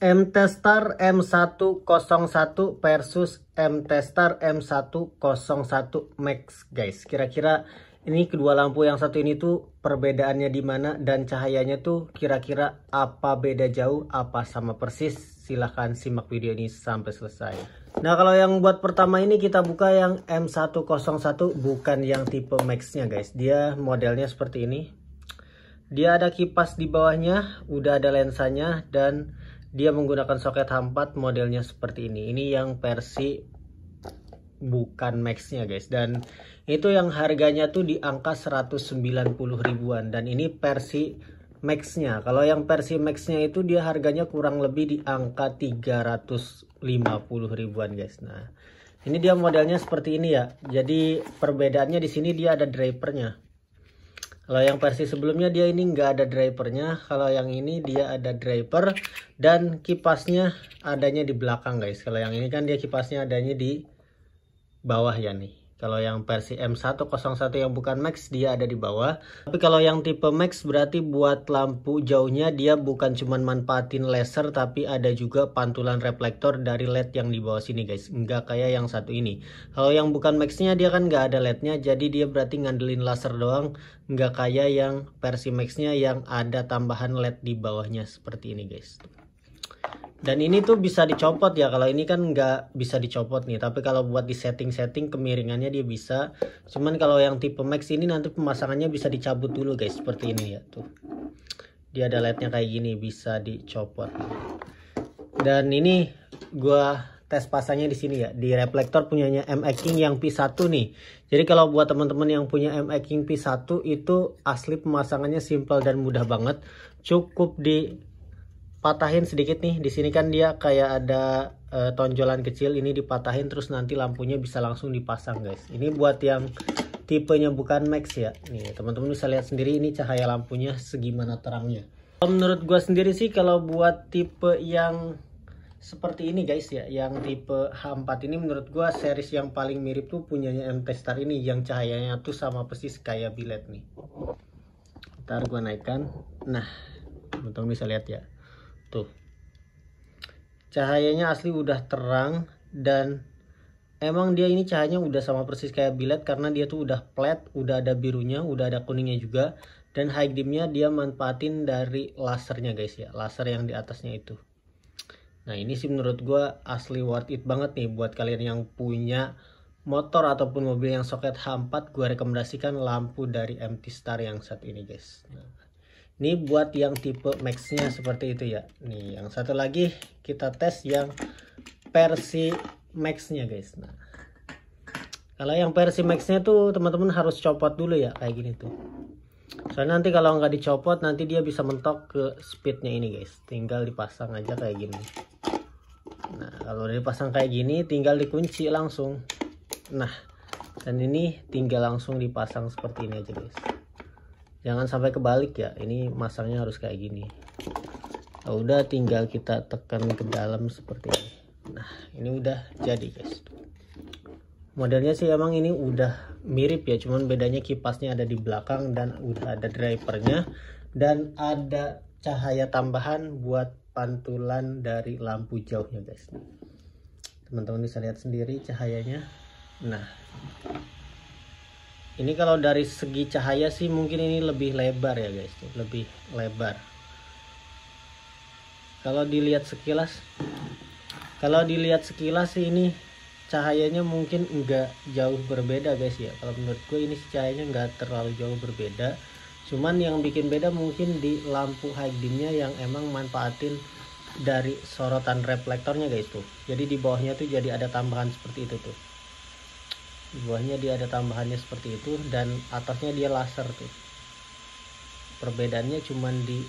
M-Testar M101 versus M-Testar M101 Max guys. Kira-kira ini kedua lampu yang satu ini tuh perbedaannya di mana dan cahayanya tuh kira-kira apa beda jauh apa sama persis? Silahkan simak video ini sampai selesai. Nah, kalau yang buat pertama ini kita buka yang M101, bukan yang tipe Max-nya guys. Dia modelnya seperti ini. Dia ada kipas di bawahnya, udah ada lensanya, dan dia menggunakan soket H4 modelnya seperti ini. Ini yang versi bukan Max-nya guys. Dan itu yang harganya tuh di angka 190 ribuan. Dan ini versi Max-nya. Kalau yang versi Max-nya itu dia harganya kurang lebih di angka 350 ribuan guys. Nah, ini dia modelnya seperti ini ya. Jadi perbedaannya di sini dia ada drivernya. Kalau yang versi sebelumnya dia ini nggak ada drivernya. Kalau yang ini dia ada driver dan kipasnya adanya di belakang guys. Kalau yang ini kan dia kipasnya adanya di bawah ya nih. Kalau yang versi M101 yang bukan Max dia ada di bawah. Tapi kalau yang tipe Max berarti buat lampu jauhnya dia bukan cuman manfaatin laser, tapi ada juga pantulan reflektor dari LED yang di bawah sini guys. Nggak kayak yang satu ini. Kalau yang bukan Max-nya dia kan nggak ada LED-nya, jadi dia berarti ngandelin laser doang. Nggak kayak yang versi Max-nya yang ada tambahan LED di bawahnya seperti ini guys. Dan ini tuh bisa dicopot ya. Kalau ini kan nggak bisa dicopot nih. Tapi kalau buat di setting-setting kemiringannya dia bisa. Cuman kalau yang tipe Max ini nanti pemasangannya bisa dicabut dulu guys. Seperti ini ya tuh. Dia ada LED-nya kayak gini, bisa dicopot. Dan ini gua tes pasangnya di sini ya. Di reflektor punyanya M-Aking yang P1 nih. Jadi kalau buat teman-teman yang punya M-Aking P1 itu asli pemasangannya simple dan mudah banget. Cukup dipatahin sedikit nih. Di sini kan dia kayak ada tonjolan kecil, ini dipatahin terus nanti lampunya bisa langsung dipasang guys. Ini buat yang tipenya bukan Max ya. Nih, teman-teman bisa lihat sendiri ini cahaya lampunya segimana terangnya. Menurut gua sendiri sih kalau buat tipe yang seperti ini guys ya, yang tipe H4 ini menurut gua series yang paling mirip tuh punyanya M-Testar ini, yang cahayanya tuh sama persis kayak biled nih. Ntar gua naikkan. Nah, teman-teman bisa lihat ya. Tuh. Cahayanya asli udah terang dan emang dia ini cahayanya udah sama persis kayak biled karena dia tuh udah flat, udah ada birunya, udah ada kuningnya juga, dan high dimnya dia manfaatin dari lasernya guys ya, laser yang di atasnya itu. Nah, ini sih menurut gue asli worth it banget nih buat kalian yang punya motor ataupun mobil yang soket H4. Gue rekomendasikan lampu dari M-Testar yang satu ini guys. Nah, ini buat yang tipe Max-nya seperti itu ya. Nih, yang satu lagi kita tes yang versi Max-nya guys. Nah, kalau yang versi Max-nya tuh teman-teman harus copot dulu ya kayak gini tuh. Soalnya nanti kalau nggak dicopot nanti dia bisa mentok ke speednya ini guys. Tinggal dipasang aja kayak gini. Nah, kalau udah dipasang kayak gini tinggal dikunci langsung. Nah, dan ini tinggal langsung dipasang seperti ini aja guys. Jangan sampai kebalik ya. Ini masangnya harus kayak gini. Nah, udah tinggal kita tekan ke dalam seperti ini. Nah, ini udah jadi guys. Modelnya sih emang ini udah mirip ya, cuman bedanya kipasnya ada di belakang dan udah ada drivernya dan ada cahaya tambahan buat pantulan dari lampu jauhnya guys. Teman-teman bisa lihat sendiri cahayanya. Nah, ini kalau dari segi cahaya sih mungkin ini lebih lebar ya guys, lebih lebar. Kalau dilihat sekilas sih ini cahayanya mungkin enggak jauh berbeda guys ya. Kalau menurut gue ini cahayanya enggak terlalu jauh berbeda. Cuman yang bikin beda mungkin di lampu high dimnya yang emang manfaatin dari sorotan reflektornya guys tuh. Jadi di bawahnya tuh jadi ada tambahan seperti itu tuh. Di bawahnya dia ada tambahannya seperti itu dan atasnya dia laser tuh. Perbedaannya cuman di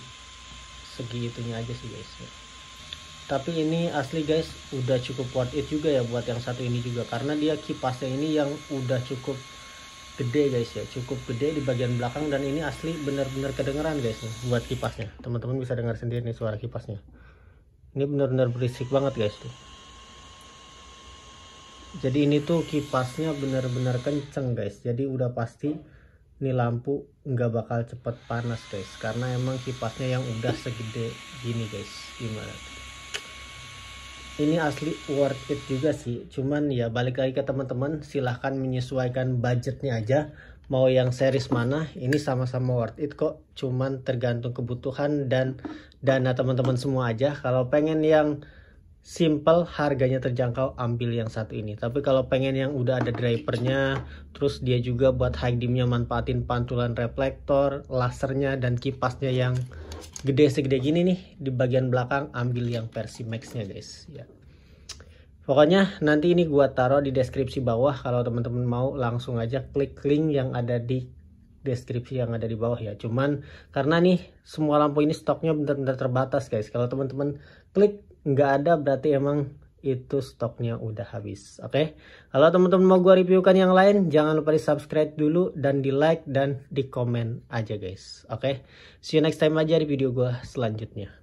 segi itunya aja sih guys ya. Tapi ini asli guys udah cukup worth it juga ya buat yang satu ini juga, karena dia kipasnya ini yang udah cukup gede guys ya, cukup gede di bagian belakang dan ini asli bener-bener kedengeran guys nih buat kipasnya. Teman-teman bisa dengar sendiri nih suara kipasnya. Ini bener-bener berisik banget guys tuh. Jadi ini tuh kipasnya bener-bener kenceng guys. Jadi udah pasti ini lampu nggak bakal cepet panas guys, karena emang kipasnya yang udah segede gini guys. Gimana? ini asli worth it juga sih. Cuman ya balik lagi ke teman-teman, silahkan menyesuaikan budgetnya aja. Mau yang series mana, ini sama-sama worth it kok. Cuman tergantung kebutuhan dan dana teman-teman semua aja. Kalau pengen yang simple, harganya terjangkau, ambil yang satu ini. Tapi kalau pengen yang udah ada drivernya, terus dia juga buat high dimnya manfaatin pantulan reflektor, lasernya, dan kipasnya yang gede segede gini nih di bagian belakang, ambil yang versi max-nya guys ya. Pokoknya nanti ini gua taruh di deskripsi bawah, kalau teman-teman mau langsung aja klik link yang ada di deskripsi yang ada di bawah ya. Cuman karena nih semua lampu ini stoknya benar-benar terbatas guys. Kalau teman-teman klik nggak ada berarti emang itu stoknya udah habis. Oke. Kalau teman-teman mau gua reviewkan yang lain, jangan lupa di subscribe dulu dan di like dan di komen aja guys. Oke. See you next time aja di video gua selanjutnya.